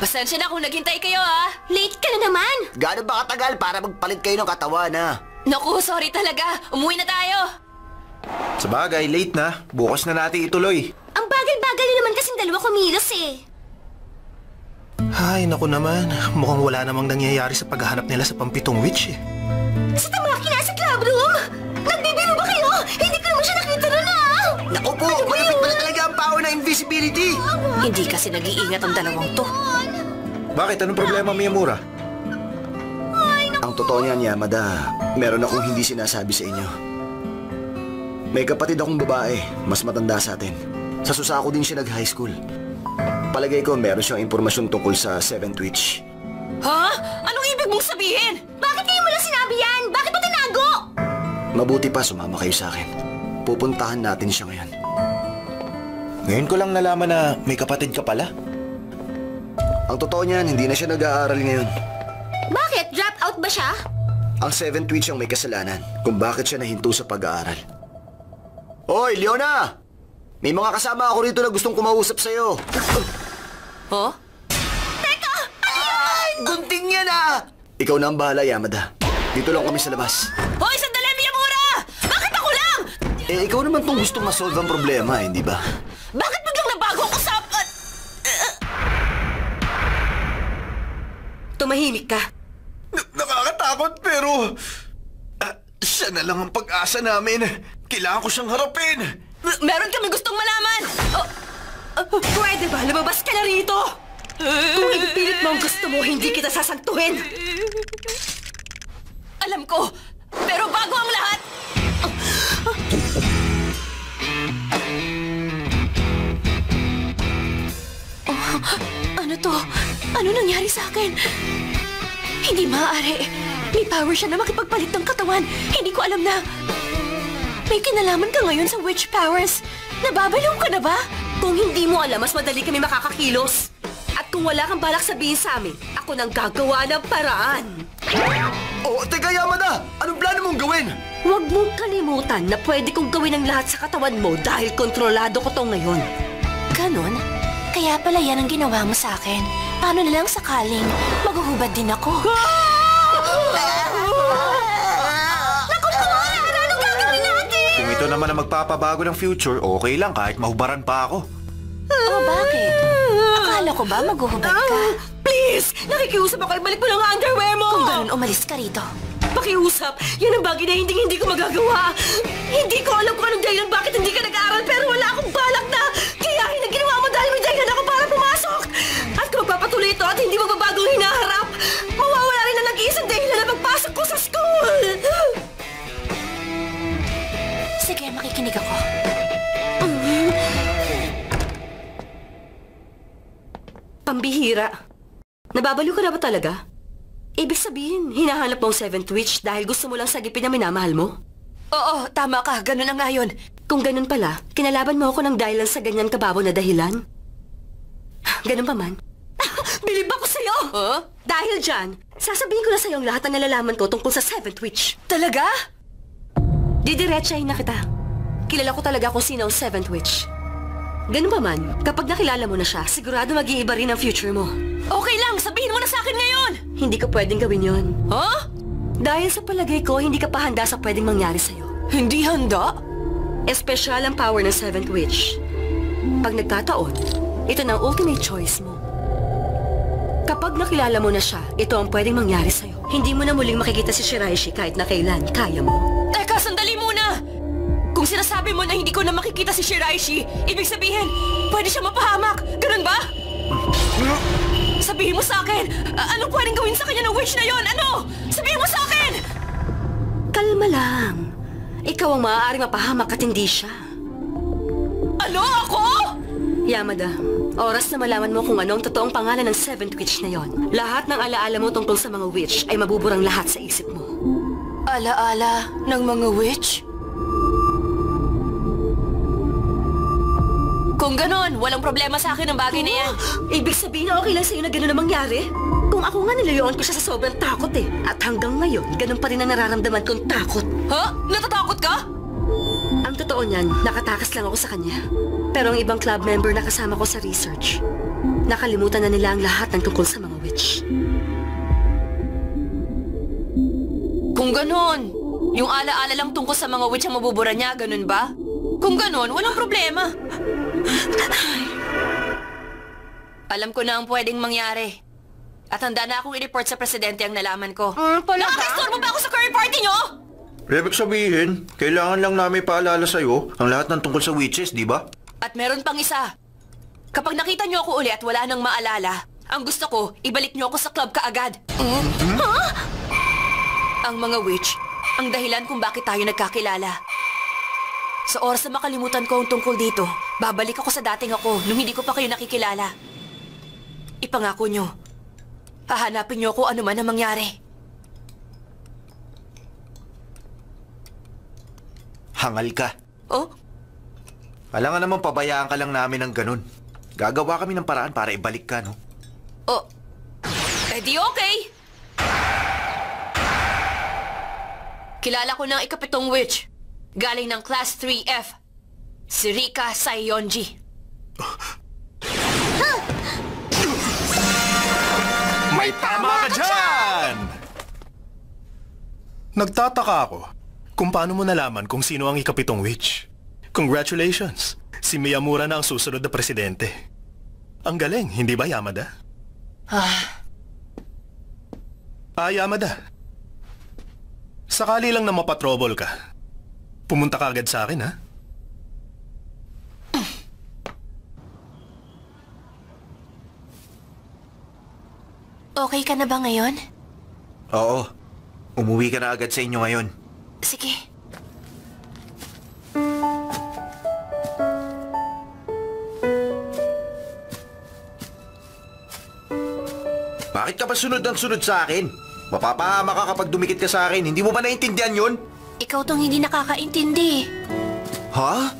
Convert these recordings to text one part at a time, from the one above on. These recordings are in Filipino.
Pasensya na kung naghintay kayo, ah. Late ka na naman! Gaano ba katagal para magpalit kayo ng katawan, ha? Naku, sorry talaga. Umuwi na tayo. Sabagay, late na. Bukas na natin ituloy. Ang bagal-bagal na naman kasing dalawa kumilos eh. Ay, naku naman. Mukhang wala namang nangyayari sa paghahanap nila sa pampitong witch, eh. Si Tamaki nasa club room! Nagbibiro ba kayo? Hindi ko naman siya nakita ron, ah! Naku po, malapit pala talaga ang power ng invisibility! Hindi kasi nag-iingat ang dalawang to. Bakit? Anong problema, Miyamura? Ang totoo niyan, Yamada, meron akong hindi sinasabi sa inyo. May kapatid akong babae, mas matanda sa atin. Sa Susako din siya nag-high school. Palagay ko meron siyang impormasyon tungkol sa Seventh Witch. Ha? Anong ibig mong sabihin? Bakit kayo mo lang sinabi yan? Bakit mo tinago? Mabuti pa sumama kayo sa akin. Pupuntahan natin siya ngayon. Ngayon ko lang nalaman na may kapatid ka pala. Ang totoo niyan, hindi na siya nag-aaral ngayon. Bakit? Drop out ba siya? Ang Seventh Witch ang may kasalanan kung bakit siya nahinto sa pag-aaral. Hoy, Leona! May mga kasama ako rito na gustong kumausap sa'yo. Huh? Teka! Ano yun? Gunting yan, ah! Ikaw na ang bahala, Yamada. Dito lang kami sa labas. Hoy, sandali, Miyamura! Bakit ako lang? Eh, ikaw naman tong gustong masolve ang problema, hindi ba? Bakit biglang nabago ang usapan? Tumahimik ka. Nakakatakot pero... siya na lang ang pag-asa namin. Kailangan ko siyang harapin. Meron kami gustong malaman. Pwede ba? Lumabas ka na rito. Kung ipipilit mo ang gusto mo, hindi kita sasantuhin. Alam ko, pero bago ang lahat... Ano to? Ano nangyari sa akin? Hindi maaari. May power siya na makipagpalit ng katawan. Hindi ko alam na... May kinalaman ka ngayon sa witch powers. Nababaliw ka na ba? Kung hindi mo alam, mas madali kami makakakilos. At kung wala kang balak sabihin sa amin, ako nang gagawa ng paraan. Oh, teka, Yamada! Anong plano mong gawin? Huwag mong kalimutan na pwede kong gawin ang lahat sa katawan mo dahil kontrolado ko to ngayon. Ganon? Kaya pala yan ang ginawa mo sa akin. Paano na lang sakaling maghuhubad din ako? Kung ito naman ang magpapabago ng future, okay lang kahit mahubaran pa ako. Oh, bakit? Akala ko ba maghuhubad ka? Please! Nakikiusap ako, ibalik mo lang ang underwear mo! Kung ganun, umalis ka rito. Pakiusap, yan ang bagay na hindi ko magagawa. Hindi ko alam kung anong dahilan bakit hindi ka nag-aaral pero wala akong balak na kayahin ang ginawa mo dahil may dahilan ako para pumasok. At kung magpapatuloy ito at hindi magbabago ang hinaharap, mawawala rin ang nag-iisang dahilan na pagpasok ko sa school. Sige, makikinig ako. Pambihira. Nababaliw ka na ba talaga? Ibig sabihin, hinahanap mo ang Seventh Witch dahil gusto mo lang sagipin ang minamahal mo? Oo, tama ka. Ganun na nga yun. Kung ganun pala, kinalaban mo ako ng dahilan sa ganyan kababaw na dahilan? Ganun pa man. Bilib ako sa'yo! Huh? Dahil dyan, sasabihin ko na sa'yo ang lahat ng nalalaman ko tungkol sa Seventh Witch. Talaga? Didiretsahin na kita. Kilala ko talaga kung sino ang Seventh Witch. Ganun pa man, kapag nakilala mo na siya, sigurado mag-iiba rin ang future mo. Okay lang, sabihin mo na sa akin ngayon! Hindi ko pwedeng gawin yon. Huh? Dahil sa palagay ko, hindi ka pa handa sa pwedeng mangyari sa'yo. Hindi handa? Espesyal ang power ng Seventh Witch. Pag nagkataon, ito na ang ultimate choice mo. Kapag nakilala mo na siya, ito ang pwedeng mangyari sa'yo. Hindi mo na muling makikita si Shiraishi kahit na kailan kaya mo. Teka, sandali muna! Kung sinasabi mo na hindi ko na makikita si Shiraishi, ibig sabihin, pwede siya mapahamak. Ganun ba? Sabihin mo sa akin, anong pwedeng gawin sa kanya ng witch na yon? Ano? Sabihin mo sa akin! Kalma lang. Ikaw ang maaaring mapahamak at hindi siya. Ano? Ako? Yamada, oras na malaman mo kung ano ang totoong pangalan ng Seventh Witch na yon. Lahat ng alaala mo tungkol sa mga witch ay mabuburang lahat sa isip mo. Alaala ng mga witch? Kung ganon, walang problema sa akin ang bagay na yan. Ibig sabihin na okay lang sa'yo na ganon ang mangyari? Kung ako nga nilayuan ko siya sa sobrang takot eh. At hanggang ngayon, ganon pa rin ang nararamdaman kong takot. Ha? Natatakot ka? Ang totoo niyan, nakatakas lang ako sa kanya. Pero ang ibang club member na kasama ko sa research, nakalimutan na nila ang lahat ng tungkol sa mga witch. Kung ganun, yung alaala lang tungkol sa mga witch ang mabubura niya, ganun ba? Kung ganun, walang problema. Alam ko na ang pwedeng mangyari. At handa na akong i-report sa presidente ang nalaman ko. Nakakistorbo ba ako sa curry party nyo? Ibig sabihin, kailangan lang namin paalala sa'yo ang lahat ng tungkol sa witches, di ba? At meron pang isa. Kapag nakita nyo ako uli at wala nang maalala, ang gusto ko, ibalik nyo ako sa club kaagad. Ang mga witch, ang dahilan kung bakit tayo nagkakilala. Sa oras na makalimutan ko ang tungkol dito, babalik ako sa dating ako nung hindi ko pa kayo nakikilala. Ipangako nyo, hahanapin nyo ako ano man ang mangyari. Hangal ka. Oh? Alangan naman pabayaan ka lang namin ng ganun. Gagawa kami ng paraan para ibalik ka, no? Oh, di okay. Kilala ko ng ikapitong witch. Galing ng Class 3F. Si Rika Sayonji. May tama ka dyan! Nagtataka ako kung paano mo nalaman kung sino ang ikapitong witch. Congratulations! Si Miyamura na ang susunod na presidente. Ang galing, hindi ba, Yamada? Yamada. Sakali lang na mapatrobol ka. Pumunta ka agad sa akin, ha? Okay ka na ba ngayon? Oo. Umuwi ka na agad sa inyo ngayon. Sige. Bakit ka ba sunod ng sunod sa akin? Mapapahama ka kapag dumikit ka sa akin. Hindi mo ba naintindihan yun? Ikaw tong hindi nakakaintindi. Ha?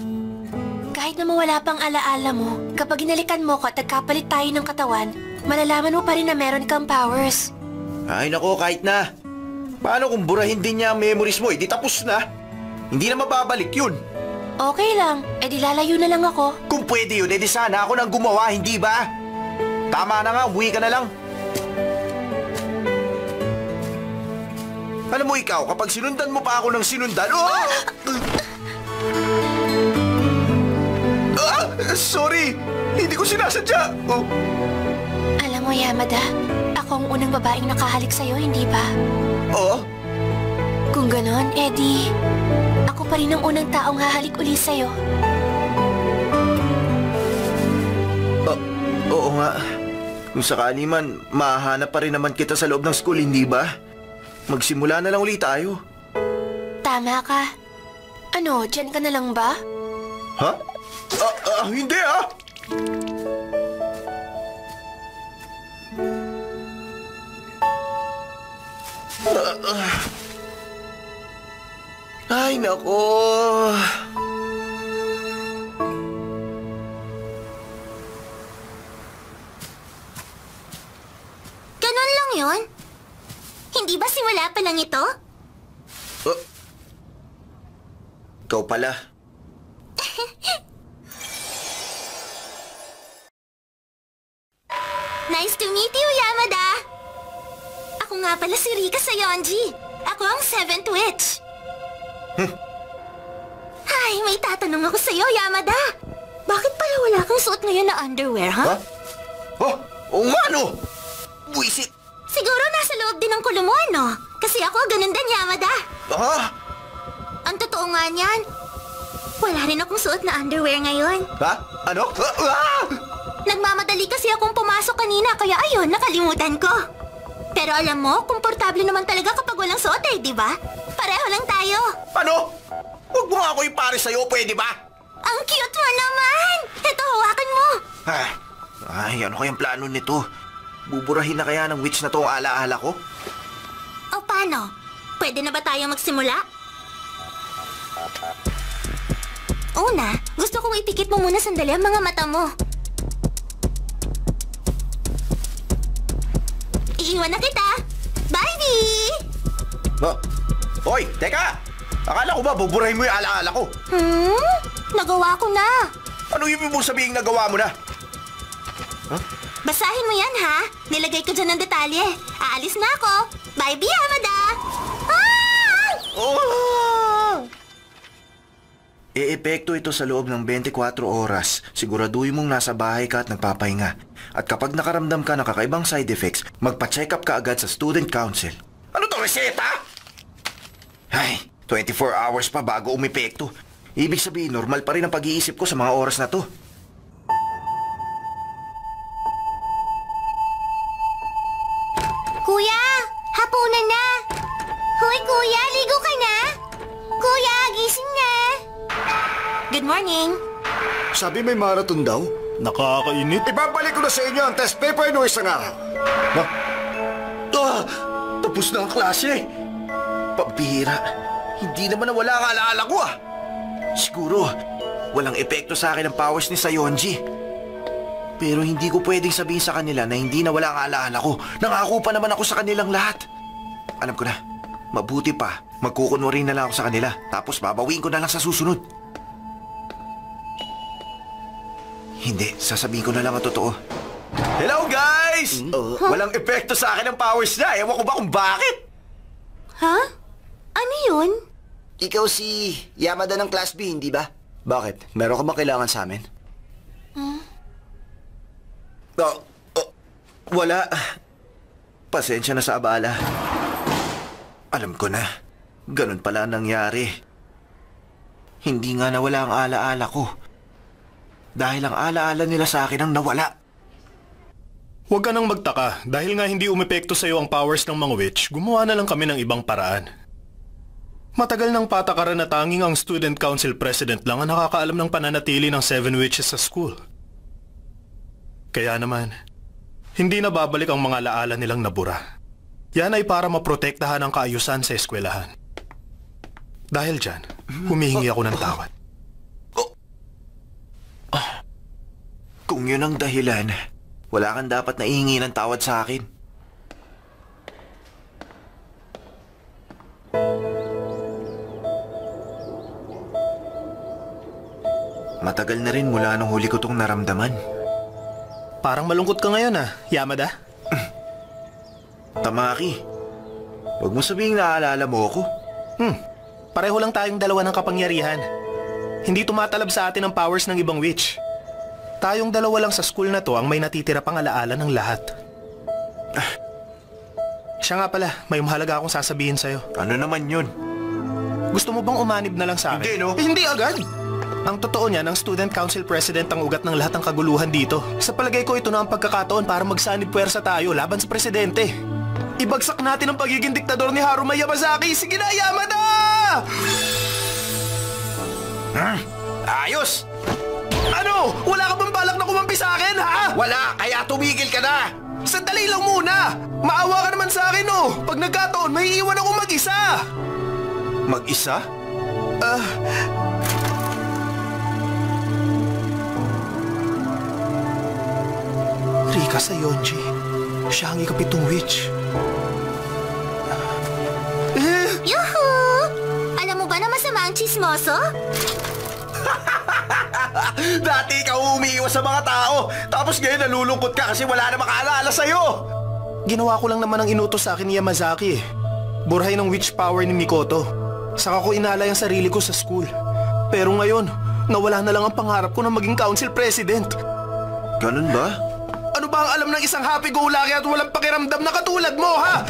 Kahit na mawala pang alaala mo, kapag inalikan mo ko at nagkapalit tayo ng katawan, malalaman mo pa rin na meron kang powers. Ay nako, kahit na. Paano kung burahin din niya ang memories mo? Di tapos na. Hindi na mababalik yun. Okay lang, edi lalayo na lang ako. Kung pwede yun, edi sana ako nang gumawa, hindi ba? Tama na nga, umuwi ka na lang. Alam mo ikaw, kapag sinundan mo pa ako ng sinundan... Oh! Sorry! Hindi ko sinasadya! Oh. Alam mo, Yamada, ako ang unang babaeng nakahalik sa'yo, hindi ba? Oo? Kung ganon, Eddie, ako pa rin ang unang taong hahalik uli sa'yo. Oo nga. Kung sakali man, mahahanap pa rin naman kita sa loob ng school, hindi ba? Magsimula na lang ulit tayo. Tama ka. Ano, dyan ka na lang ba? Ha? Hindi ah! Ay, nako. Ganon lang yon? Hindi ba simula pa lang ito? Ikaw pala. Nice to meet you, Yamada! Ako nga pala si Rika Sayonji. Ako ang 7th witch. Ay, may tatanong ako sa'yo, Yamada. Bakit pala wala kang suot ngayon na underwear, ha? Oh, oo nga no! Buisit! Siguro nasa loob din ng kulo mo, ano? Kasi ako, ganun din, Yamada. Ang totoo nga niyan, wala rin akong suot na underwear ngayon. Ha? Ano? Nagmamadali kasi akong pumasok kanina, kaya ayun, nakalimutan ko. Pero alam mo, komportable naman talaga kapag walang suot di ba? Pareho lang tayo. Ano? Huwag mo nga ako ipare sa'yo, pwede ba? Ang cute mo naman! Ito, hawakan mo. Ay, ano kayang plano nito? Buburahin na kaya ng witch na to ang alaala ko? O paano? Pwede na ba tayo magsimula? Una, gusto kong ipikit mo muna sandali ang mga mata mo. Iiwan na kita! Bye! Hoy, teka! Akala ko ba buburahin mo yung alaala ko? Nagawa ko na. Ano ibig mong sabihin nagawa mo na? Basahin mo yan, ha? Nilagay ko dyan ng detalye. Aalis na ako. Bye, Yamada! Ah! Oh! E-epekto ito sa loob ng 24 oras. Siguraduhin mong nasa bahay ka at nagpapahinga. At kapag nakaramdam ka ng kakaibang side effects, magpa-check up ka agad sa Student Council. Ano to, reseta? Ay, 24 hours pa bago umepekto. Ibig sabihin, normal pa rin ang pag-iisip ko sa mga oras na to. Kuya! Hapunan na! Hoy, kuya! Ligo ka na! Kuya, gising na! Good morning! Sabi may marathon daw? Nakakainit. Ibabalik ko na sa inyo ang test paper no isang araw. Tapos na ang klase. Pambihira. Hindi naman nawala ang alaala ko ah. Siguro, walang epekto sa akin ang powers ni Sayonji. Pero hindi ko pwedeng sabihin sa kanila na hindi nawala ang alaala ko. Nangako pa naman ako sa kanilang lahat. Alam ko na, mabuti pa, magkukunwari na lang ako sa kanila. Tapos babawin ko na lang sa susunod. Hindi, sasabihin ko na lang ang totoo. Hello guys! Walang epekto sa akin ang powers niya. Ewan ko ba kung bakit? Ha? Ano yun? Ikaw si Yamada ng Class B, hindi ba? Bakit? Meron ka ba kailangan sa amin? Wala. Pasensya na sa abala. Alam ko na. Ganun pala ang nangyari. Hindi nga nawala ang alaala ko. Dahil ang alaala nila sa akin ang nawala. Huwag ka nang magtaka. Dahil nga hindi umepekto sa'yo ang powers ng mga witch, gumawa na lang kami ng ibang paraan. Matagal ng patakaran na tanging ang Student Council President lang ang nakakaalam ng pananatili ng 7 witches sa school. Kaya naman, hindi na babalik ang mga alaala nilang nabura. Yan ay para maprotektahan ang kaayusan sa eskwelahan. Dahil dyan, humihingi ako ng tawad. Kung yun ang dahilan, wala kang dapat na ihingi ng tawad sa akin. Matagal na rin mula nung huli ko itong naramdaman. Parang malungkot ka ngayon Yamada. Tamaki, huwag mo sabihing naaalala mo ako. Pareho lang tayong dalawa ng kapangyarihan. Hindi tumatalab sa atin ang powers ng ibang witch. Tayong dalawa lang sa school na to ang may natitira pang alaala ng lahat. Siya nga pala, may mahalaga akong sasabihin sa'yo. Ano naman yun? Gusto mo bang umanib na lang sa akin? Hindi, no? Hindi agad! Ang totoo niyan, ang Student Council President ang ugat ng lahat ng kaguluhan dito. Sa palagay ko, ito na ang pagkakataon para magsanib puwersa tayo laban sa presidente. Ibagsak natin ang pagiging diktador ni Haruma Yamazaki! Sige na, Yamada! Ayos! Ano? Wala ka bang balak na kumampi sa akin, ha? Wala, kaya tumigil ka na! Sandali lang muna! Maawa ka naman sa akin, oh! Pag nagkataon, may iiwan ako mag-isa! Mag-isa? Rika Sayonji. Siya ang ikapitong witch. Yuhu! Alam mo ba na masama ang chismoso? Dati ikaw umiiwas sa mga tao, tapos ngayon nalulungkot ka kasi wala na makaalala sa'yo! Ginawa ko lang naman ang inutos sa akin ni Yamazaki. Burhay ng witch power ni Mikoto. Saka ko inalay ang sarili ko sa school. Pero ngayon, nawala na lang ang pangarap ko na maging council president. Ganun ba? Ano ba ang alam ng isang happy-go-lucky at walang pakiramdam na katulad mo, ha?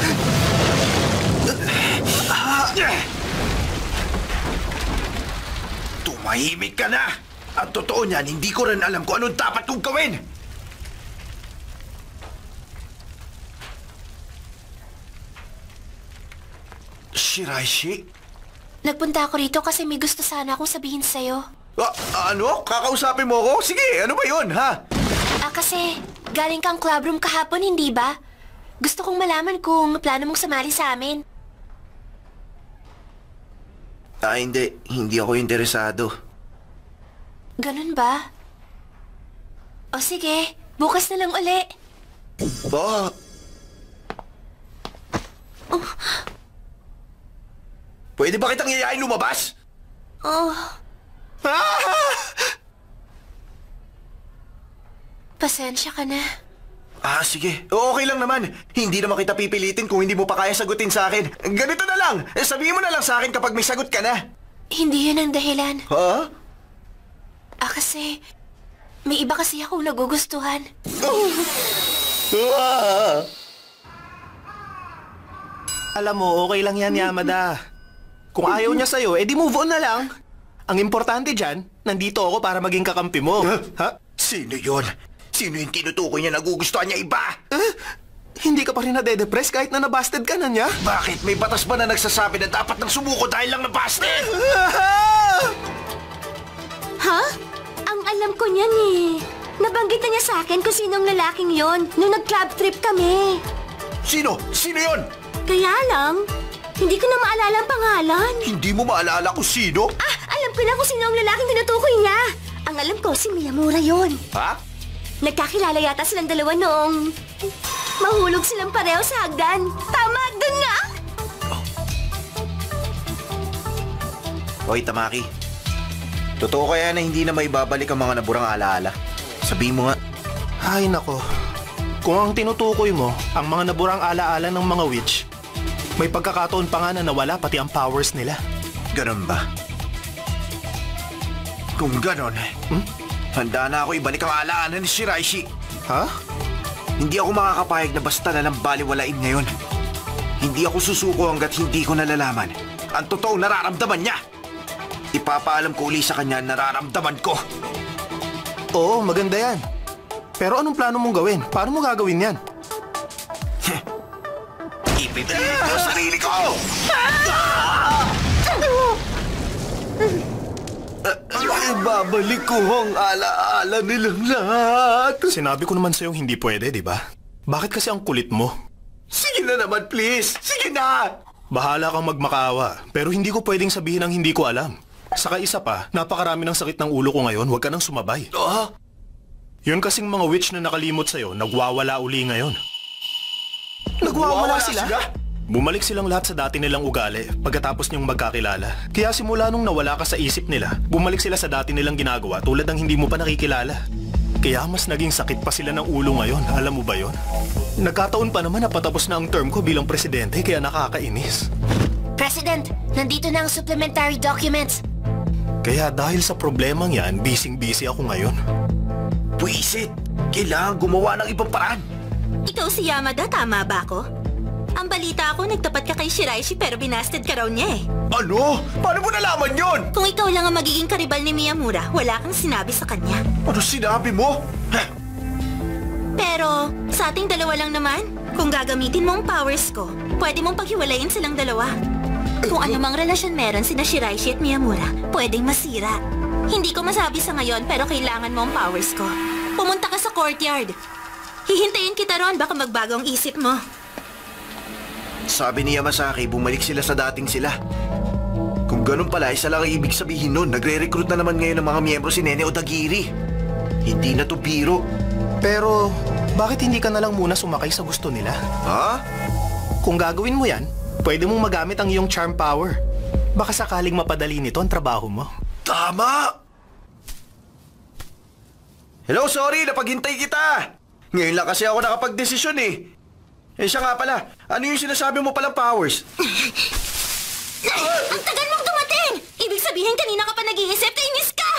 Tumahimik ka na! At totoo niyan, hindi ko rin alam kung anong dapat kong gawin! Shiraishi? Nagpunta ako rito kasi may gusto sana akong sabihin sa'yo. Ano? Kakausapin mo ako? Sige, ano ba yun, ha? Kasi galing kang clubroom kahapon, hindi ba? Gusto kong malaman kung plano mong sumali sa amin. Hindi. Hindi ako interesado. Ganun ba? O sige, bukas na lang uli. Ba? Pwede ba kitang yayain lumabas? Pasensya ka na. Sige. Okay lang naman. Hindi naman kita pipilitin kung hindi mo pa kaya sagutin sa akin. Ganito na lang. Sabihin mo na lang sa akin kapag may sagot ka na. Hindi yun ang dahilan. Ha? Kasi may iba kasi akong nagugustuhan. Alam mo, okay lang yan, Yamada. Kung ayaw niya sa'yo, edi move on na lang. Ang importante dyan, nandito ako para maging kakampi mo. Ha? Sino yun? Sino yung tinutukoy niya nagugustuhan niya iba? Hindi ka pa rin nade-depress kahit na nabasted ka na niya? Bakit? May batas ba na nagsasabi na dapat nang sumuko dahil lang nabasted? Ha? Ang alam ko niyan eh. Nabanggit na niya sa akin kung sinong lalaking yon nung nag-club trip kami. Sino? Sino yun? Kaya lang, hindi ko na maalala ang pangalan. Hindi mo maalala kung sino? Alam ko na kung sino ang lalaking tinutukoy niya. Ang alam ko, si Miyamura yon. Ha? Nagkakilala yata silang dalawa noong mahulog silang pareho sa hagdan. Tama, doon nga! Hoy, Tamaki. Totoo kaya na hindi na maibabalik ang mga naburang alaala? Sabihin mo nga. Ay, nako. Kung ang tinutukoy mo, ang mga naburang alaala ng mga witch, may pagkakataon pa nga na nawala pati ang powers nila. Ganon ba? Kung ganon, handa na ako ibalik ang alaala ni Shiraishi. Ha? Hindi ako makakapayag na basta na lang baliwalain ngayon. Hindi ako susuko hanggat hindi ko nalalaman ang totoong nararamdaman niya. Ipapaalam ko uli sa kanya ang nararamdaman ko. Oo, maganda yan. Pero anong plano mong gawin? Paano mo gagawin yan? Ipitaliin ko ang sarili ko! Ibabalik ko ang alaala nilang lahat. Sinabi ko naman sa'yo hindi pwede, di ba? Bakit kasi ang kulit mo? Sige na naman, please. Sige na! Bahala kang magmakaawa, pero hindi ko pwedeng sabihin ang hindi ko alam. Saka isa pa, napakarami ng sakit ng ulo ko ngayon, huwag ka nang sumabay. Yun kasing mga witch na nakalimot sa'yo, nagwawala uli ngayon. Nagwawala sila? Bumalik silang lahat sa dati nilang ugali pagkatapos niyong magkakilala. Kaya simula nung nawala ka sa isip nila, bumalik sila sa dati nilang ginagawa tulad ng hindi mo pa nakikilala. Kaya mas naging sakit pa sila ng ulo ngayon, alam mo ba yon? Nagkataon pa naman na patapos na ang term ko bilang presidente kaya nakakainis. President, nandito na ang supplementary documents. Kaya dahil sa problemang yan, busy-busy ako ngayon. Puisit! Kailangan gumawa ng ibang paraan. Ikaw si Yamada, tama ba ako? Ang balita ako, nagtapat ka kay Shiraishi pero binasted ka raw niya eh. Ano? Paano mo nalaman yon? Kung ikaw lang ang magiging karibal ni Miyamura, wala kang sinabi sa kanya. Ano sinabi mo? Pero, sa ating dalawa lang naman, kung gagamitin mo ang powers ko, pwede mong paghiwalayin silang dalawa. Kung anumang relasyon meron sina Shiraishi at Miyamura, pwedeng masira. Hindi ko masabi sa ngayon pero kailangan mo ang powers ko. Pumunta ka sa courtyard. Hihintayin kita ron, baka magbago ang isip mo. Sabi ni Yamasaki, bumalik sila sa dating sila. Kung ganun pala, isa lang ang ibig sabihin nun. Nagre-recruit na naman ngayon ng mga miyembro si Nene Odagiri. Hindi na to biro. Pero, bakit hindi ka na lang muna sumakay sa gusto nila? Ha? Kung gagawin mo yan, pwede mong magamit ang iyong charm power. Baka sakaling mapadali nito ang trabaho mo. Tama! Hello, sorry, napaghintay kita. Ngayon lang kasi ako nakapag-desisyon eh. Siya nga pala, ano yung sinasabi mo palang powers? Ang tagal mong dumating! Ibig sabihin kanina ka pa nag-iisip, inis ka!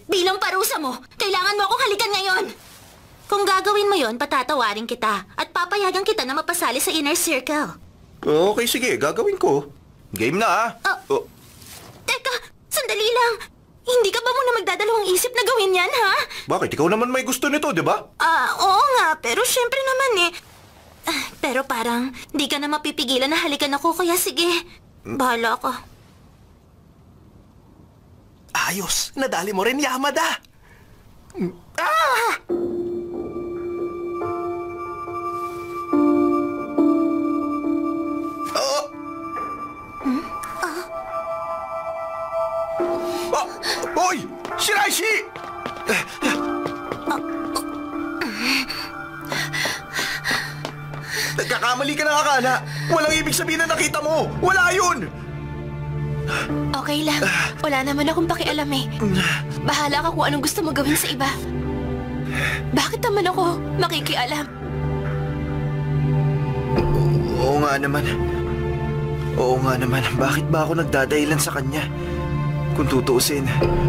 Bilang parusa mo, kailangan mo akong halikan ngayon. Kung gagawin mo yon, patatawarin kita at papayagan kita na mapasali sa inner circle. Okay, sige, gagawin ko. Game na Teka, sandali lang. Hindi ka ba muna magdadalawang isip na gawin yan, ha? Bakit? Ikaw naman may gusto nito, di ba? Oo nga, pero syempre naman eh. Pero parang di ka na mapipigilan na halikan ako, kaya sige, bahala ka. Ayos! Nadali mo rin, Yamada! Hoy! Shiraishi! Nagkakamali ka ng akala. Walang ibig sabihin na nakita mo. Wala yun! Okay lang. Wala naman akong pakialam eh. Bahala ka kung anong gusto mo gawin sa iba. Bakit naman ako makikialam? Oo nga naman. Oo nga naman. Bakit ba ako nagdadahilan sa kanya? Kung tutuusin,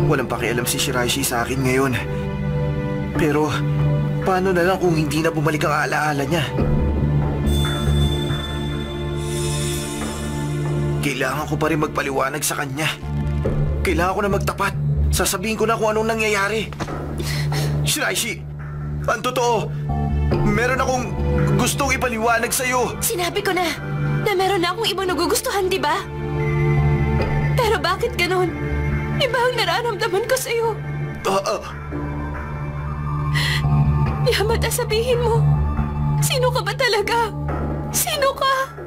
walang pakialam si Shiraishi sa akin ngayon. Pero, paano na lang kung hindi na bumalik ang alaala niya? Kailangan ko pa rin magpaliwanag sa kanya. Kailangan ko na magtapat. Sasabihin ko na kung anong nangyayari. Shiraishi, ang totoo, meron akong gustong ipaliwanag sa'yo. Sinabi ko na meron na akong ibang nagugustuhan, di ba? Pero bakit ganun? Iba ang nararamdaman ko sa'yo. Yamada, sabihin mo, sino ka ba talaga? Sino ka?